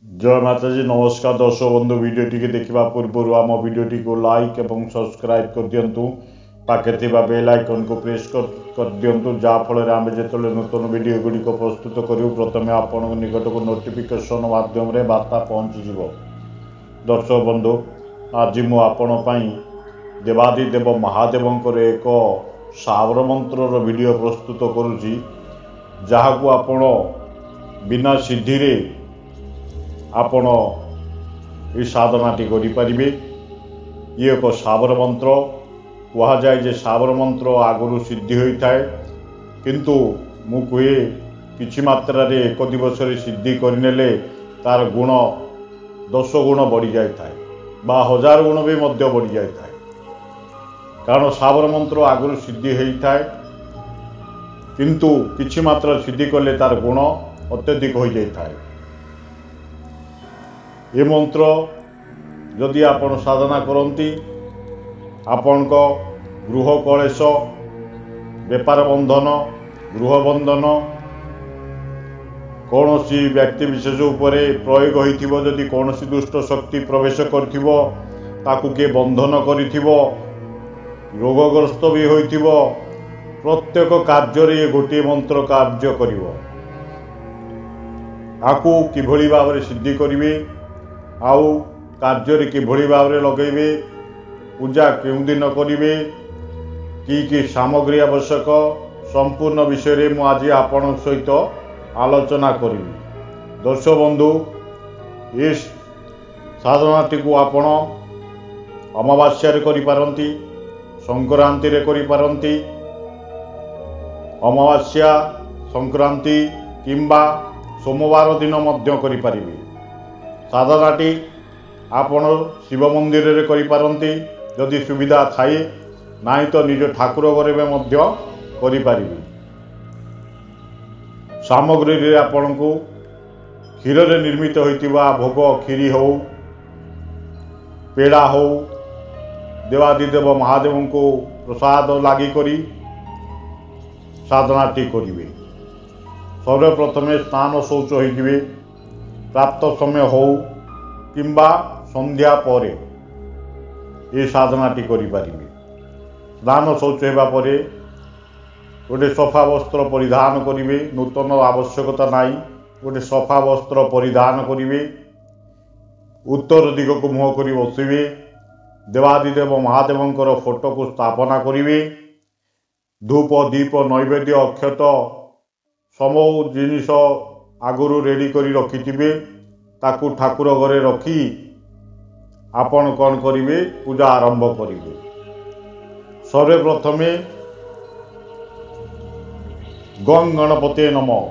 जय माता जी नमस्कार दर्शक बंधु वीडियोटी के देखा पूर्व आम वीडियोटी को लाइक और सब्सक्राइब कर दिंतु पाखे बेल आइकन को प्रेस कर दिंतु जहाँफल आम जो नूतन वीडियो गुड़िक प्रस्तुत करूँ प्रथम आपण निकट को नोटिफिकेशन माध्यम वार्ता पहुँचीज। दर्शक बंधु आज मुझे देवादिदेव महादेव एक सावर मंत्र वीडियो प्रस्तुत करुँची जहाँ को आपण बिना सिद्धि रे आपण ये साधनाटी करें। ये एक सावर मंत्र कह जाए जे सावर मंत्र आगुरी सिद्धि होता है किंतु मु कहे किछि मात्रा रे एक दिवस सिद्धि करने तार गुण 10 गुण बढ़ी जाए बा 1000 गुण भी मध्य बढ़ी जाए कारण सावर मंत्र आगुरी सिद्धि होता है किंतु किछि मात्रा सिद्धि कले तार गुण अत्यधिक हो जाता है। ये मंत्र जदि आपण साधना करती आपण गृह कलेश बेपार बंधन गृह बंधन कौन सी व्यक्ति विशेष उपरे प्रयोग होइथिबो जदि कौन सी दुष्ट शक्ति प्रवेश करथिबो ताकू के बंधन करिथिबो रोगग्रस्त भी होइथिबो प्रत्येक कार्य रे गोटे मंत्र कार्य करिवो आकू किभली भाव में सिद्धि करिवे आउ कार्य किभली भाव में लगेबे पूजा केउं दिन करिवे कि सामग्री आवश्यक संपूर्ण विषय रे मु आज आपण सहित आलोचना करी। दर्शक बंधु इस साधनाटी को आपण अमावास्या रे करि पारंती संक्रांति रे करि पारंती अमावास्या संक्रांति किंबा सोमवार दिन मध्य करि पारिबे। साधनाटी आपण शिव मंदिर रे करि पारंती जदि सुविधा थाए नाई तो निज ठाकुर घरे में मध्य करि पारिबे। सामग्री रे आपण को क्षीर रे निर्मित होइतिबा भोग खीरी हो पेड़ा हो देवादिदेव महादेव को प्रसाद लागी करी साधनाटी करिवे। सर्वप्रथमे स्नान शौच होइतिबे प्राप्त समय हो किंबा संध्या परे ये साधनाटी करि पारिबे। स्नान शौच हेबा परे गोटे सफा वस्त्र परिधान करिवे नूतन आवश्यकता नाई गोटे सफा वस्त्र परिधान करिवे उत्तर दिग को मुह करी बसिवे देवादिदेव महादेवंकर फोटो को स्थापना करिवे धूप दीप नैवेद्य अक्षत समो जिनिष आगुरु रेडी करी रखिथिबे ताकू ठाकुर घरे रखी आपण कौन करिवे पूजा आरंभ करिवे। सर्वप्रथमे गं गणपते नमः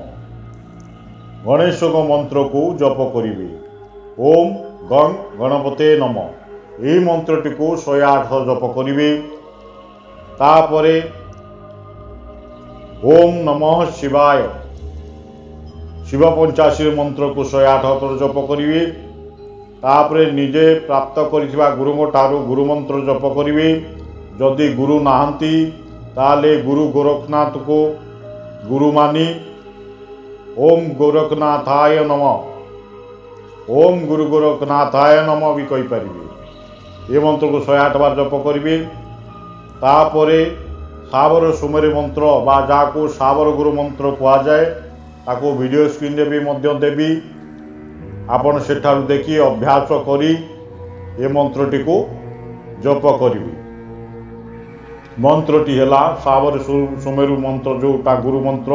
गणेश मंत्र को जप करिवे। ओम गं गणपते नमः यही मंत्रटी को 108 जप करिवे। तापरे ओम नमः शिवाय शिव 85 मंत्र को 108 जप करिवे। तापरे निजे प्राप्त करिथिबा गुरुंग ठारू गुरु मंत्र जप करिवे। जदि गुरु नाहंती ताले गुरु गोरखनाथ को गुरु मानी ओम गोरखनाथाय नमः ओम गुरु गोरखनाथाय नमः भी कहि परिवे। ये मंत्र को 108 बार जप करिवे। तापरे सावर सुमेर मंत्र बा जाको सावर गुरु मंत्र कहा जाए ताको वीडियो स्क्रीन रे भी मध्य देवी आपण सेठारु देखी अभ्यास करी ये मंत्रटी को जप करिवे। मंत्रटी हला सावर सुमेरु मंत्र जोटा गुरु मंत्र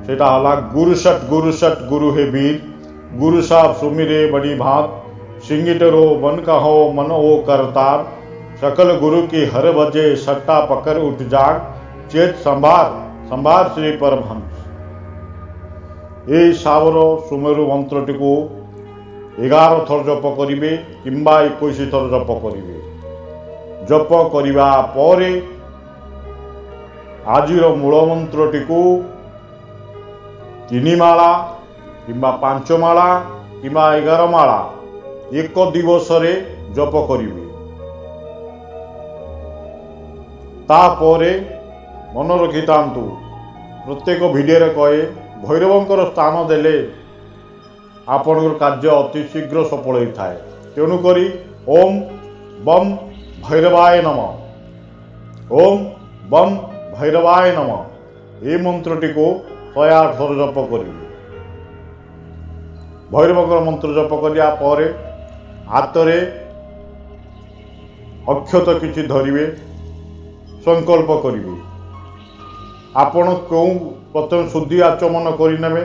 सेटा हला गुरु सट गुरु हे वीर गुरु साहब सुमिरे बड़ी भात सिंगिटरो बन का हो मन ओ करतार सकल गुरु की हर बजे सट्टा पकड़ उठ जाग चेत संभार श्री परमहंस। ये सावर सुमेरु मंत्रटी को 11 थर जप करिवे किंबा 21 थर जप करिवे। जप करिवा परे आजिर मूल मंत्रटी को 3 माला किंबा 5 माला किंबा 11 माला एक दिवस रे जप करिवे। तापरे मन रखितांतु प्रत्येक भिडियो कहे भैरवंकर स्थान देले आपणकर कार्य अति शीघ्र सफल होता है। तेणुकरी ओम बम भैरवाय नमः, ओम बम भैरवाय नमः ये मंत्रटी को 108 थर जप करेंगे। भैरवकर मंत्र जप करिया पर हाथ अक्षत किछि धरिवे, संकल्प करिवे। आपण क्यों प्रथम शुद्धि आचमन करिनेबे,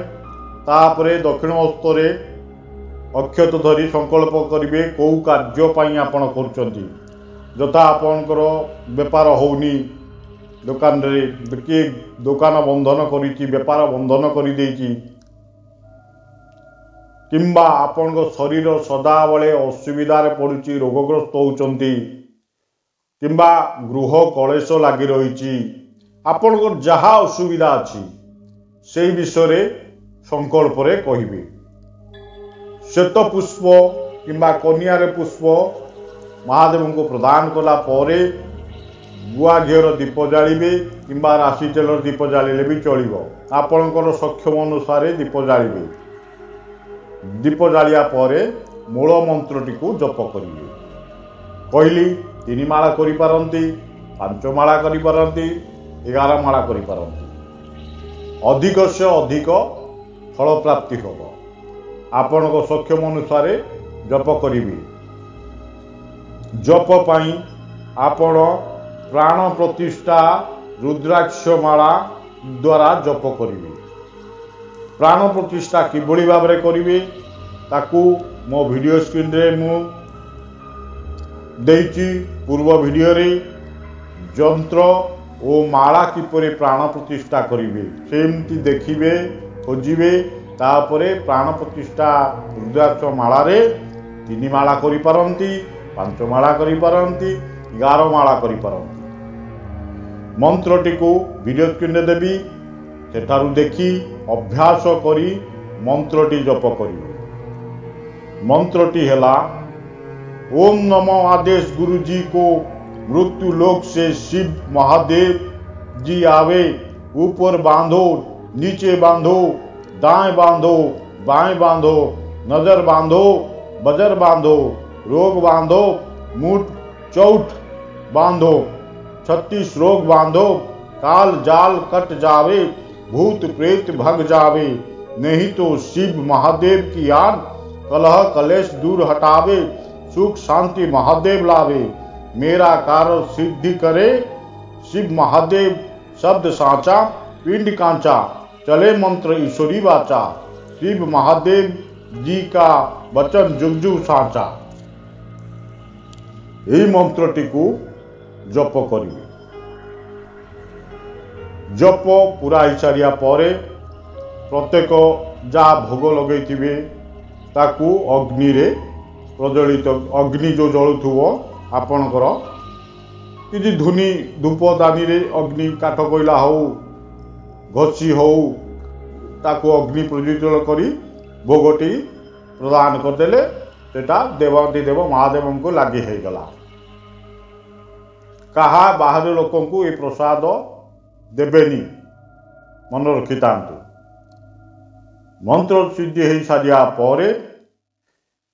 तापरे दक्षिण हस्तरे अक्षत धरी संकल्प करिवे कौ कार्य पई आपण करूचंती। जथा आपणकर बेपार होउनी, दुकान रे किए दुकान बंधन करिछि, बेपार बंधन करि देछि, किंबा आपण शरीर सदाबले असुविधार पड़ुछि, रोगग्रस्त होउचंती, किंबा गृह कलेश लगी रही, आपण जहा असुविधा अच्छी से विषय संकल्प रे कहिबे। श्वेत पुष्प किंबा कन्यार पुष्प महादेव को प्रदान कला परे गुआ घीर दीप जालिबे किंबा राशि तेलर दीप जालिले भी चलिबो। आपणकर सक्षम अनुसार दीप जालिबे। दीप जालिया परे मूल मंत्रटी को जप करिवे। कहली 3 माला करि पारंती, 5 माला करि पारंती, 11 माला करि पारंती। अधिक से अधिक फल प्राप्ति होबो। आपणको सक्षम अनुसार जप करिवे। जप पाई आपण प्राण प्रतिष्ठा रुद्राक्ष माला द्वारा जप करिवे। प्राण प्रतिष्ठा किभली भाव में करिवे ताकू मो वीडियो स्क्रीन रे मु देइची। पूर्व वीडियो रे जंत्र और माला किपरि प्राण प्रतिष्ठा करिवे सेमती देखिबे, खोजिबे। तापरे प्राण प्रतिष्ठा रुद्राक्ष माला रे 3 माला करि पारंती, 5 माला करि पारंती, 11 माला करि पारंती। मंत्रटी को वीडियो स्क्रीन रे देबी, सेठारु देखी अभ्यास करी मंत्रटी जप करिवे। मंत्रटी हैला ओम नमो आदेश गुरु जी को मृत्यु लोक से शिव महादेव जी आवे। ऊपर बांधो, नीचे बांधो, दाएं बांधो, बाएं बांधो, नजर बांधो, बजर बांधो, रोग बांधो, मुठ चौठ बांधो, 36 रोग बांधो। काल जाल कट जावे, भूत प्रेत भग जावे। नहीं तो शिव महादेव की याद कलह कलेश दूर हटावे। सुख शांति महादेव लावे, मेरा कार्य सिद्धि करे। शिव महादेव शब्द साचा, पिंड कांचा, चले मंत्र ईश्वरी वाचा। शिव महादेव जी का वचन जुग जुग साचा। यही मंत्रटी को जप करिवे। जप पूरा ही सारिया परे प्रत्येक जहाँ भोग लगे ताकू अग्नि रे प्रज्वलित, अग्नि जो जलुथुवो आपणकर कि धुनी धूपदानी रे अग्नि काठ कोइला हो, घसी हो, ताकू अग्नि प्रज्वलित करी भोगटी प्रदान करदेले सेटा देवाधिदेव महादेव को लगी हो गला। कहा बाहर लोकों को ये प्रसाद देवेनी, मन रखी था। मंत्र सिद्धि हो सारिया परे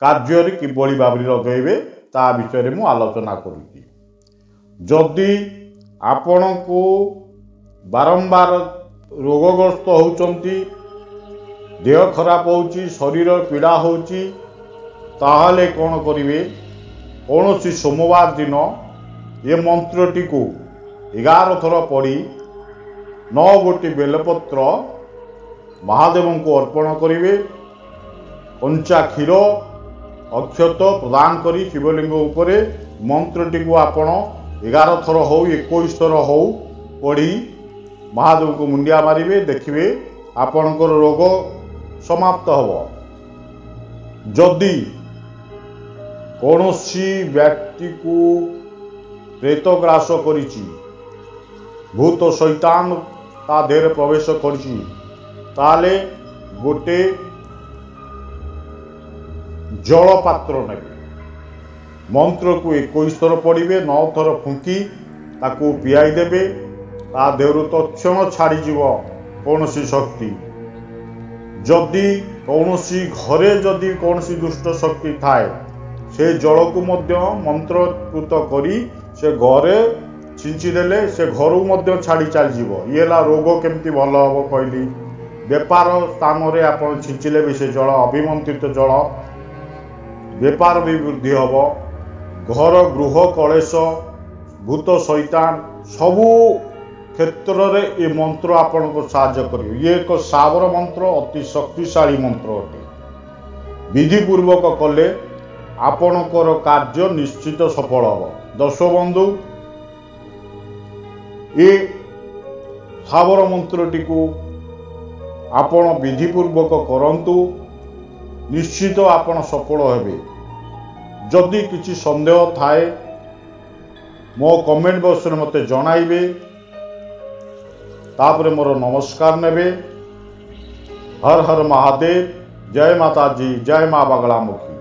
कार्य किभली भाव लगे ता विषय में आलोचना करुच्ची। जदि आपण को बारंबार रोगग्रस्त होउचंती, देह खराब होउची, शरीर पीड़ा होउची, ताहले कौन करिवे? कौन सी सोमवार दिन ये मंत्रटी को 11 थर पढ़ी 9 गोटी बेलपत्र महादेव को अर्पण करिवे। कंचा क्षीर अक्षत प्रदान करी शिवलिंग उपरे मंत्रटी को आपण 11 थर हो 21 थर हो पढ़ी महादेव को मुंडिया मारिवे। देखिए आपणकर रोग समाप्त हब। जदि कौनसी व्यक्ति को प्रेत ग्रास करिछि, भूत शैतान ता देह प्रवेश करिछि, ताले गोटे जल पात्र नेबे। मंत्र को 21 थर पढ़िबे, 9 थर फुंकी ताकू पियाई देबे। ता देहरु तत्क्षण छाड़ी जीव कौनसी शक्ति। जदि कौनसी घरे जदि कौनसी दुष्ट शक्ति थाए से जल को मध्य मंत्रकृत करी से घरे छिंचिदेले से घर मध्य छाड़ी चल जीव ये रोग केमती भल हम कहली बेपार स्थान में आप छिंचिले भी से जल अभिमंत्रित जल बेपार भी वृद्धि हम घर गृह कलेश भूत शैतान सबू क्षेत्र रे ये मंत्र आपन को साहाय्य करियो। ये एक सावर मंत्र अति शक्तिशाली मंत्र अटे विधि पूर्वक कले आपणकर कार्य निश्चित सफल हम। दर्शक बंधु ये सावर मंत्रटी को आपण विधि पूर्वक करंतु निश्चित आपण सफल हेबे। जदि किसी संदेह थाए मो कमेंट बॉक्स में मते जणाइबे तापरे मोर नमस्कार नेबे। हर हर महादेव। जय माता जी, जय माँ बगलामुखी।